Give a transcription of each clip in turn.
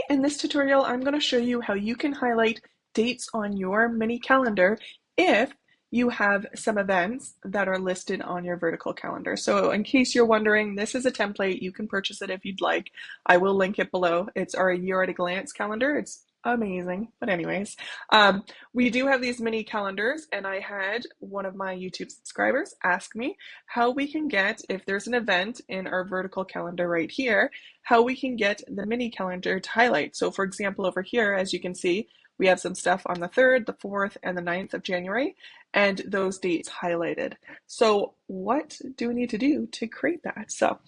In this tutorial, I'm going to show you how you can highlight dates on your mini calendar if you have some events that are listed on your vertical calendar. So in case you're wondering, this is a template. You can purchase it if you'd like. I will link it below. It's our year at a glance calendar. It's amazing. But anyways, we do have these mini calendars, and I had one of my YouTube subscribers ask me how we can get, if there's an event in our vertical calendar right here, how we can get the mini calendar to highlight. So for example, over here, as you can see, we have some stuff on the 3rd, the 4th, and the 9th of January, and those dates highlighted. So what do we need to do to create that? So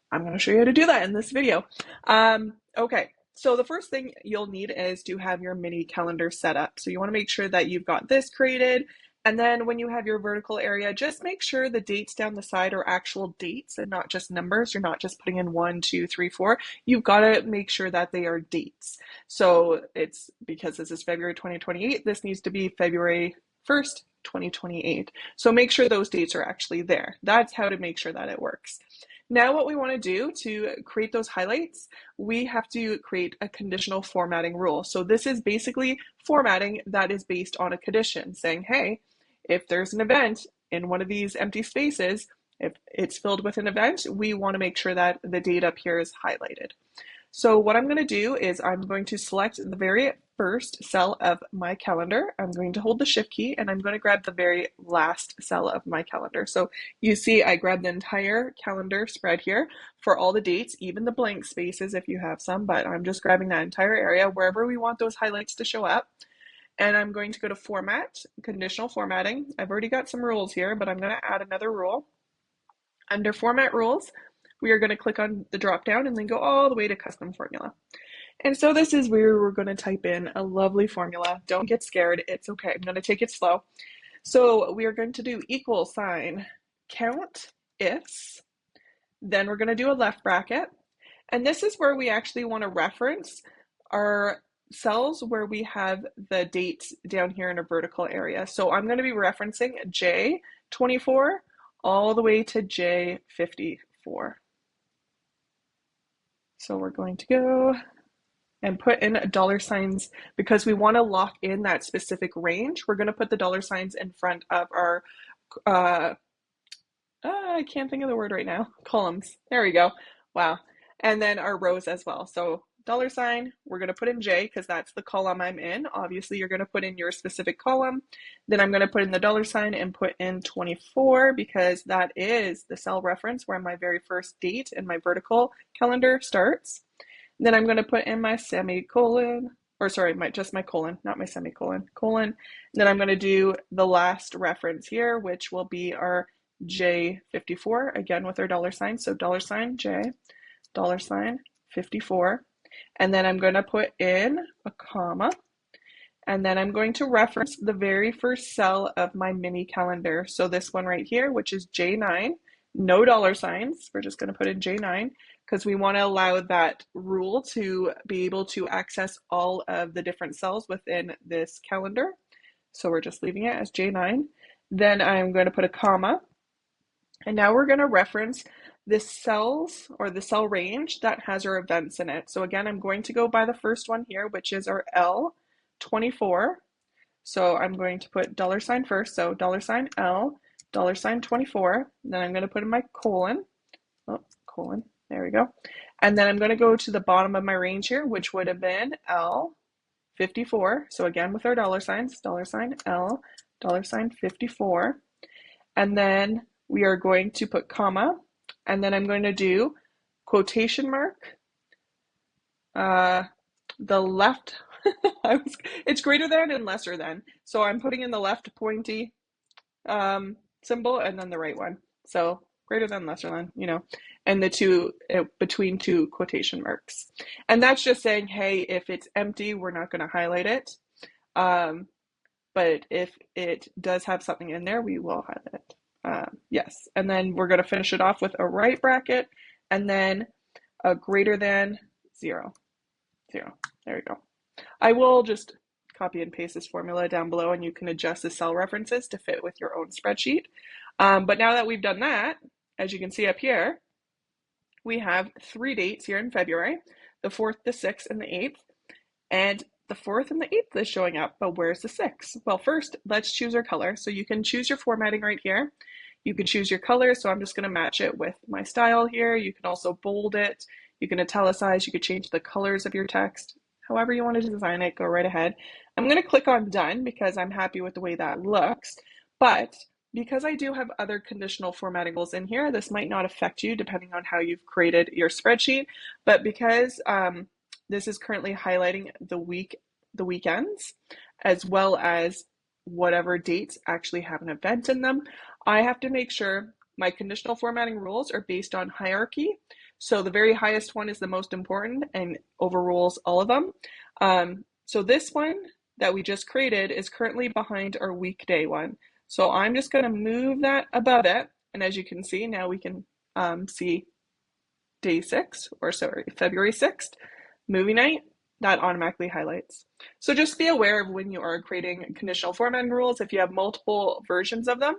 I'm going to show you how to do that in this video. Okay, so the first thing you'll need is to have your mini calendar set up. So you want to make sure that you've got this created. And then when you have your vertical area, just make sure the dates down the side are actual dates and not just numbers. You're not just putting in 1, 2, 3, 4. You've got to make sure that they are dates. So it's because this is February 2028, this needs to be February 1st, 2028. So make sure those dates are actually there. That's how to make sure that it works. Now what we want to do to create those highlights, we have to create a conditional formatting rule. So this is basically formatting that is based on a condition saying, hey, if there's an event in one of these empty spaces, if it's filled with an event, we want to make sure that the date up here is highlighted. So what I'm going to do is I'm going to select the very first cell of my calendar. I'm going to hold the shift key and I'm going to grab the very last cell of my calendar. So you see I grabbed the entire calendar spread here for all the dates, even the blank spaces if you have some, but I'm just grabbing that entire area wherever we want those highlights to show up. And I'm going to go to Format, Conditional Formatting. I've already got some rules here, but I'm going to add another rule. Under Format Rules, we are going to click on the drop down and then go all the way to Custom Formula. And so this is where we're going to type in a lovely formula. Don't get scared. It's okay. I'm going to take it slow. So we are going to do equal sign COUNTIFS. Then we're going to do a left bracket. And this is where we actually want to reference our cells where we have the dates down here in a vertical area. So I'm going to be referencing J24 all the way to J54. So we're going to go and put in dollar signs because we want to lock in that specific range. We're going to put the dollar signs in front of our, I can't think of the word right now, columns. There we go. Wow. And then our rows as well. So dollar sign, we're going to put in J because that's the column I'm in. Obviously, you're going to put in your specific column. Then I'm going to put in the dollar sign and put in 24 because that is the cell reference where my very first date in my vertical calendar starts. Then I'm going to put in my semicolon, or sorry, just my colon, not my semicolon, colon. Then I'm going to do the last reference here, which will be our J54, again with our dollar sign. So dollar sign J, dollar sign 54. And then I'm going to put in a comma. And then I'm going to reference the very first cell of my mini calendar. So this one right here, which is J9, no dollar signs. We're just going to put in J9 because we want to allow that rule to be able to access all of the different cells within this calendar. So we're just leaving it as J9. Then I'm going to put a comma. And now we're going to reference the cells or the cell range that has our events in it. So again, I'm going to go by the first one here, which is our L24. So I'm going to put dollar sign first. So dollar sign L, dollar sign 24. Then I'm going to put in my colon. Oh, colon. There we go. And then I'm going to go to the bottom of my range here, which would have been L54. So again, with our dollar signs, dollar sign L, dollar sign 54. And then we are going to put comma, and then I'm going to do quotation mark. The left, it's greater than and lesser than. So I'm putting in the left pointy symbol and then the right one. So greater than, lesser than, you know, and the two between two quotation marks. And that's just saying, hey, if it's empty, we're not going to highlight it. But if it does have something in there, we will highlight it. Yes, and then we're going to finish it off with a right bracket and then a greater than 0. There we go. I will just copy and paste this formula down below and you can adjust the cell references to fit with your own spreadsheet. But now that we've done that, as you can see up here, we have 3 dates here in February, the 4th, the 6th, and the 8th. and the 4th and the 8th is showing up, but where's the 6th? Well, first, let's choose our color. So you can choose your formatting right here. You can choose your color, so I'm just going to match it with my style here. You can also bold it. You can italicize. You could change the colors of your text. However you want to design it, go right ahead. I'm going to click on done because I'm happy with the way that looks. But because I do have other conditional formatting rules in here, this might not affect you depending on how you've created your spreadsheet. But because this is currently highlighting the weekends, as well as whatever dates actually have an event in them, I have to make sure my conditional formatting rules are based on hierarchy. So the very highest one is the most important and overrules all of them. So this one that we just created is currently behind our weekday one. So I'm just going to move that above it. And as you can see, now we can see February 6th, movie night, that automatically highlights. So just be aware of when you are creating conditional formatting rules, if you have multiple versions of them,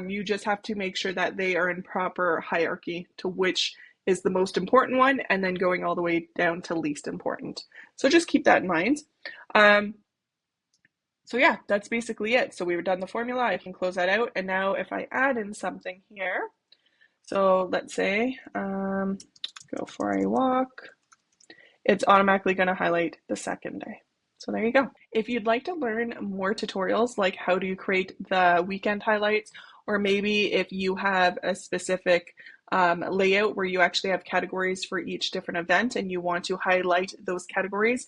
you just have to make sure that they are in proper hierarchy to which is the most important one, and then going all the way down to least important. So just keep that in mind. So yeah, that's basically it. So we've done the formula, I can close that out. And now if I add in something here, so let's say, go for a walk, it's automatically going to highlight the 2nd day. So there you go. If you'd like to learn more tutorials, like how do you create the weekend highlights, or maybe if you have a specific layout where you actually have categories for each different event and you want to highlight those categories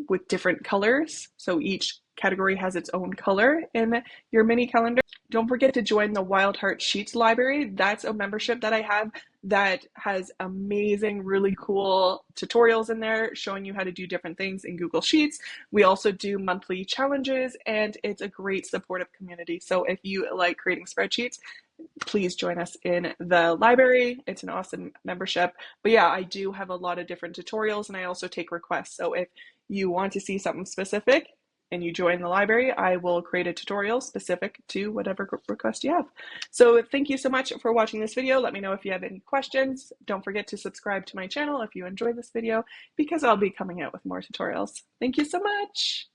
with different colors, so each category has its own color in your mini calendar, don't forget to join the Wild Heart Sheets library. That's a membership that I have that has amazing, really cool tutorials in there showing you how to do different things in Google Sheets. We also do monthly challenges, and it's a great supportive community. So if you like creating spreadsheets, please join us in the library. It's an awesome membership. But yeah, I do have a lot of different tutorials, and I also take requests. So if you want to see something specific and you join the library, I will create a tutorial specific to whatever request you have. So thank you so much for watching this video. Let me know if you have any questions. Don't forget to subscribe to my channel if you enjoyed this video, because I'll be coming out with more tutorials. Thank you so much.